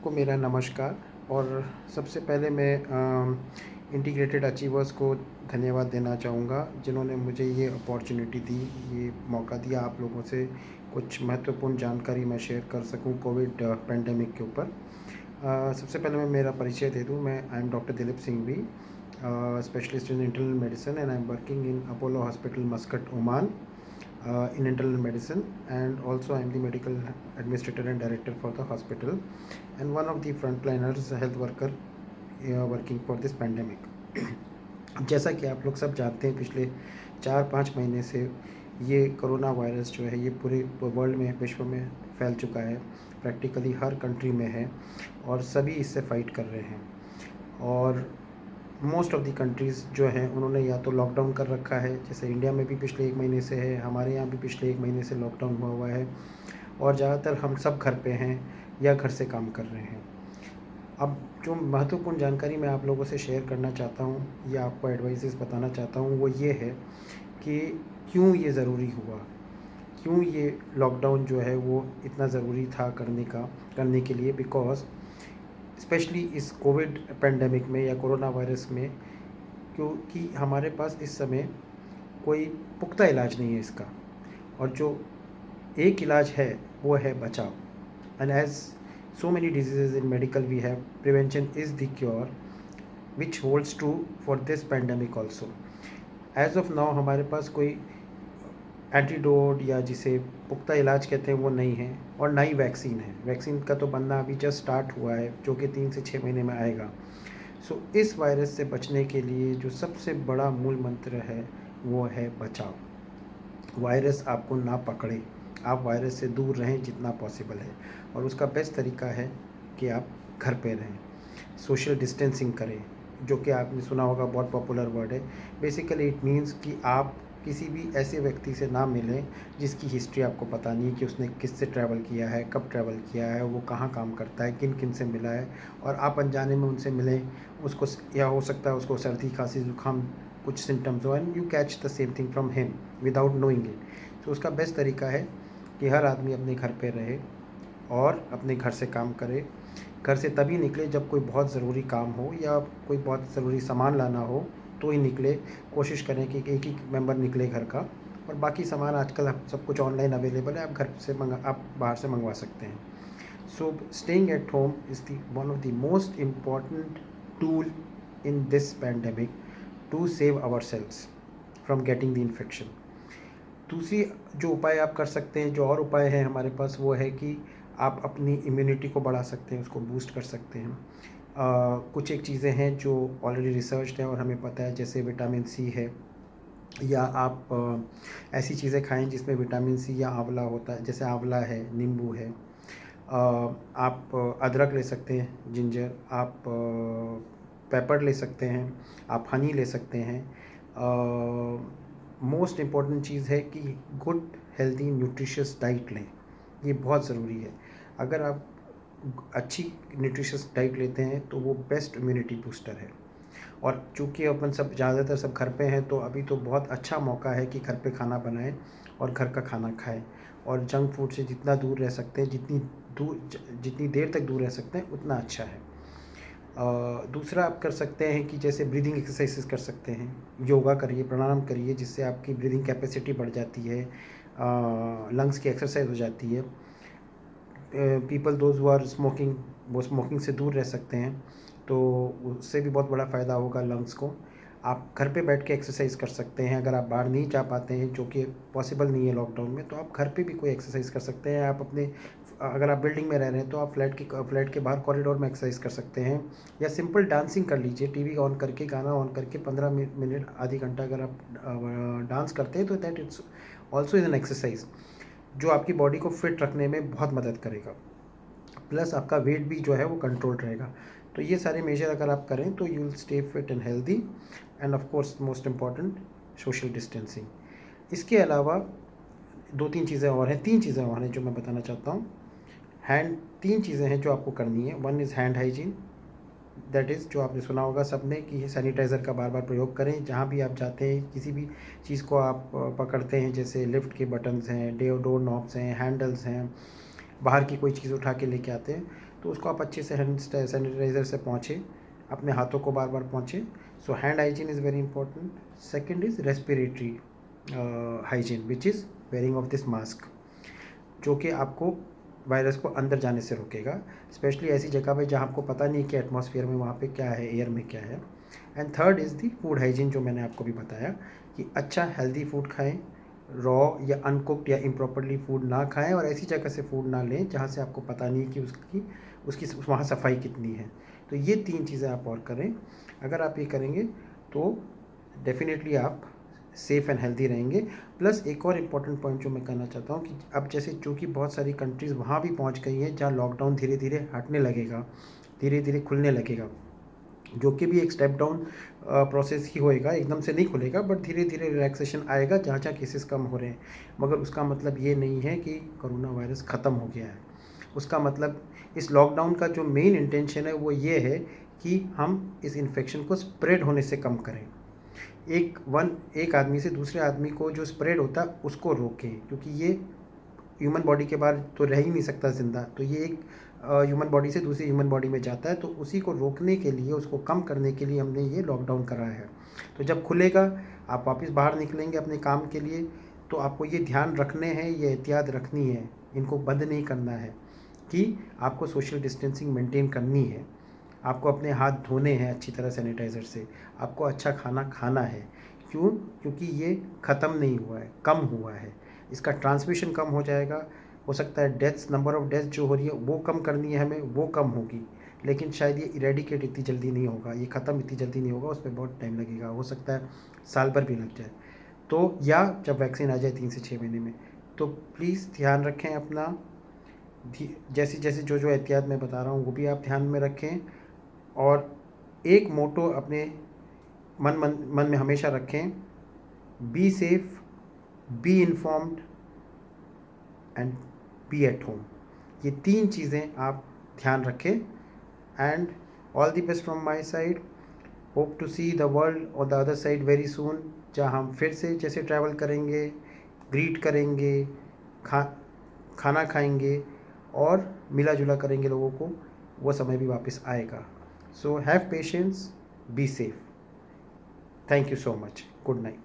सबको मेरा नमस्कार। और सबसे पहले मैं इंटीग्रेटेड अचीवर्स को धन्यवाद देना चाहूँगा जिन्होंने मुझे ये अपॉर्चुनिटी दी, ये मौका दिया आप लोगों से कुछ महत्वपूर्ण जानकारी मैं शेयर कर सकूँ कोविड पेंडेमिक के ऊपर। सबसे पहले मैं मेरा परिचय दे दूँ। मैं I am doctor Dilip Singhvi, specialist in internal medicine and I am working in Apollo hospital Muscat Oman in internal medicine, and also I am the medical administrator and director for the hospital and one of the frontliners health worker working for this pandemic। जैसा कि आप लोग सब जानते हैं, पिछले 4-5 महीने से ये कोरोना वायरस जो है ये पूरे वर्ल्ड में, विश्व में फैल चुका है। प्रैक्टिकली हर कंट्री में है और सभी इससे फाइट कर रहे हैं। और मोस्ट ऑफ़ दी कंट्रीज़ जो हैं उन्होंने या तो लॉकडाउन कर रखा है, जैसे इंडिया में भी पिछले 1 महीने से है, हमारे यहाँ भी पिछले 1 महीने से लॉकडाउन हुआ है और ज़्यादातर हम सब घर पे हैं या घर से काम कर रहे हैं। अब जो महत्वपूर्ण जानकारी मैं आप लोगों से शेयर करना चाहता हूँ या आपको एडवाइसेस बताना चाहता हूँ वो ये है कि क्यों ये ज़रूरी हुआ, क्यों ये लॉकडाउन जो है वो इतना ज़रूरी था करने के लिए। बिकॉज़ स्पेशली इस कोविड पेंडेमिक में या कोरोना वायरस में, क्योंकि हमारे पास इस समय कोई पुख्ता इलाज नहीं है इसका, और जो एक इलाज है वो है बचाव। And as so many diseases in medical we have, prevention is the cure which holds true for this pandemic also. As of now हमारे पास कोई एंटीडोट या जिसे पुख्ता इलाज कहते हैं वो नहीं है और ना ही वैक्सीन है। वैक्सीन का तो बनना अभी जस्ट स्टार्ट हुआ है जो कि 3 से 6 महीने में आएगा। सो इस वायरस से बचने के लिए जो सबसे बड़ा मूल मंत्र है वो है बचाव। वायरस आपको ना पकड़े, आप वायरस से दूर रहें जितना पॉसिबल है, और उसका बेस्ट तरीका है कि आप घर पे रहें, सोशल डिस्टेंसिंग करें, जो कि आपने सुना होगा, बहुत पॉपुलर वर्ड है। बेसिकली इट मीन्स कि आप किसी भी ऐसे व्यक्ति से ना मिलें जिसकी हिस्ट्री आपको पता नहीं कि उसने किससे ट्रैवल किया है, कब ट्रैवल किया है, वो कहाँ काम करता है, किन किन से मिला है, और आप अनजाने में उनसे मिलें। उसको या हो सकता है उसको सर्दी खांसी जुकाम कुछ सिम्टम्स हो and you catch the same thing from him without knowing it. तो उसका बेस्ट तरीका है कि हर आदमी अपने घर पे रहे और अपने घर से काम करे। घर से तभी निकले जब कोई बहुत ज़रूरी काम हो या कोई बहुत ज़रूरी सामान लाना हो तो ही निकले। कोशिश करें कि एक ही मेंबर निकले घर का, और बाकी सामान आजकल सब कुछ ऑनलाइन अवेलेबल है, आप बाहर से मंगवा सकते हैं। So staying at home is the one of the most important tool in this pandemic to save our selves from getting the infection. दूसरी जो उपाय आप कर सकते हैं, जो और उपाय हैं हमारे पास, वो है कि आप अपनी इम्यूनिटी को बढ़ा सकते हैं, उसको बूस्ट कर सकते हैं। कुछ एक चीज़ें हैं जो ऑलरेडी रिसर्च्ड हैं और हमें पता है, जैसे विटामिन सी है, या आप ऐसी चीज़ें खाएं जिसमें विटामिन सी या आंवला होता है, जैसे आंवला है, नींबू है। आप अदरक ले सकते हैं, जिंजर, आप पेपर ले सकते हैं, आप हनी ले सकते हैं। मोस्ट इम्पॉर्टेंट चीज़ है कि गुड हेल्दी न्यूट्रिशियस डाइट लें, ये बहुत ज़रूरी है। अगर आप अच्छी न्यूट्रिशियस डाइट लेते हैं तो वो बेस्ट इम्यूनिटी बूस्टर है। और चूँकि अपन सब ज़्यादातर सब घर पे हैं, तो अभी तो बहुत अच्छा मौका है कि घर पे खाना बनाएं और घर का खाना खाएं, और जंक फूड से जितना दूर रह सकते हैं, जितनी देर तक दूर रह सकते हैं उतना अच्छा है। दूसरा आप कर सकते हैं कि जैसे ब्रीदिंग एक्सरसाइजेस कर सकते हैं, योगा करिए, प्राणायाम करिए, जिससे आपकी ब्रीदिंग कैपेसिटी बढ़ जाती है, लंग्स की एक्सरसाइज हो जाती है। People those who are smoking, वो स्मोकिंग से दूर रह सकते हैं, तो उससे भी बहुत बड़ा फ़ायदा होगा लंग्स को। आप घर पे बैठ के एक्सरसाइज कर सकते हैं, अगर आप बाहर नहीं जा पाते हैं, जो कि पॉसिबल नहीं है लॉकडाउन में, तो आप घर पे भी कोई एक्सरसाइज कर सकते हैं। आप अपने, अगर आप बिल्डिंग में रह रहे हैं तो आप फ्लैट के बाहर कॉरिडोर में एक्सरसाइज कर सकते हैं, या सिंपल डांसिंग कर लीजिए, टीवी ऑन करके, गाना ऑन करके 15 मिनट आधी घंटा अगर आप डांस करते हैं तो that it's also is an exercise, जो आपकी बॉडी को फिट रखने में बहुत मदद करेगा। प्लस आपका वेट भी जो है वो कंट्रोल रहेगा। तो ये सारे मेजर अगर आप करें तो you will stay fit and healthy, end of course most important social distancing. इसके अलावा 2-3 चीज़ें और हैं, 3 चीज़ें और हैं जो मैं बताना चाहता हूँ। 3 चीज़ें हैं जो आपको करनी है। One is hand hygiene, that is जो आपने सुना होगा सबने कि सैनिटाइज़र का बार बार प्रयोग करें। जहाँ भी आप जाते हैं, किसी भी चीज़ को आप पकड़ते हैं, जैसे लिफ्ट के बटन्स हैं, डोर नॉब्स हैं, हैंडल्स हैं, बाहर की कोई चीज़ उठा के लेके आते हैं, तो उसको आप अच्छे से हैंड सैनिटाइज़र से पोंछें, अपने हाथों को बार बार पोंछें। So hand hygiene is very important. Second is respiratory hygiene which is wearing of this mask, जो कि आपको वायरस को अंदर जाने से रोकेगा, स्पेशली ऐसी जगह पे जहाँ आपको पता नहीं कि एटमॉस्फेयर में वहाँ पे क्या है, एयर में क्या है। And third is the food hygiene, जो मैंने आपको भी बताया कि अच्छा हेल्दी फूड खाएं, रॉ या अनकुक्ड या इम्प्रॉपरली फूड ना खाएं, और ऐसी जगह से फूड ना लें जहाँ से आपको पता नहीं कि उसकी वहाँ सफाई कितनी है। तो ये 3 चीज़ें आप और करें। अगर आप ये करेंगे तो डेफिनेटली आप सेफ़ एंड हेल्दी रहेंगे। प्लस एक और इम्पॉर्टेंट पॉइंट जो मैं कहना चाहता हूँ कि अब जैसे चूँकि बहुत सारी कंट्रीज़ वहाँ भी पहुँच गई हैं जहाँ लॉकडाउन धीरे धीरे हटने लगेगा, धीरे धीरे खुलने लगेगा, जो कि भी एक स्टेप डाउन प्रोसेस ही होएगा, एकदम से नहीं खुलेगा, बट धीरे धीरे रिलैक्सेशन आएगा जहाँ जहाँ केसेस कम हो रहे हैं। मगर उसका मतलब ये नहीं है कि कोरोना वायरस ख़त्म हो गया है। उसका मतलब इस लॉकडाउन का जो मेन इंटेंशन है वो ये है कि हम इस इन्फेक्शन को स्प्रेड होने से कम करें। एक आदमी से दूसरे आदमी को जो स्प्रेड होता है उसको रोकें, क्योंकि ये ह्यूमन बॉडी के बाहर तो रह ही नहीं सकता ज़िंदा, तो ये एक ह्यूमन बॉडी से दूसरी ह्यूमन बॉडी में जाता है, तो उसी को रोकने के लिए, उसको कम करने के लिए हमने ये लॉकडाउन कराया है। तो जब खुलेगा, आप वापस बाहर निकलेंगे अपने काम के लिए, तो आपको ये ध्यान रखने हैं, ये एहतियात रखनी है, इनको बंद नहीं करना है कि आपको सोशल डिस्टेंसिंग मेंटेन करनी है, आपको अपने हाथ धोने हैं अच्छी तरह सैनिटाइज़र से, आपको अच्छा खाना खाना है। क्यों? क्योंकि ये ख़त्म नहीं हुआ है, कम हुआ है, इसका ट्रांसमिशन कम हो जाएगा। हो सकता है डेथ्स, नंबर ऑफ़ डेथ्स जो हो रही है वो कम करनी है हमें, वो कम होगी, लेकिन शायद ये इरेडिकेट इतनी जल्दी नहीं होगा, ये ख़त्म इतनी जल्दी नहीं होगा, उस पर बहुत टाइम लगेगा, हो सकता है साल भर भी लग जाए। तो या जब वैक्सीन आ जाए 3 से 6 महीने में। तो प्लीज़ ध्यान रखें अपना, जैसी जैसी जो जो एहतियात मैं बता रहा हूँ वो भी आप ध्यान में रखें। और एक मोटो अपने मन में हमेशा रखें, be safe, be informed and be at home. ये 3 चीज़ें आप ध्यान रखें। And all the best from my side. Hope to see the world और the other side very soon, जहाँ हम फिर से जैसे ट्रैवल करेंगे, ग्रीट करेंगे, खा खाना खाएंगे और मिला जुला करेंगे लोगों को, वो समय भी वापस आएगा। So have patience, be safe. Thank you so much. Good night.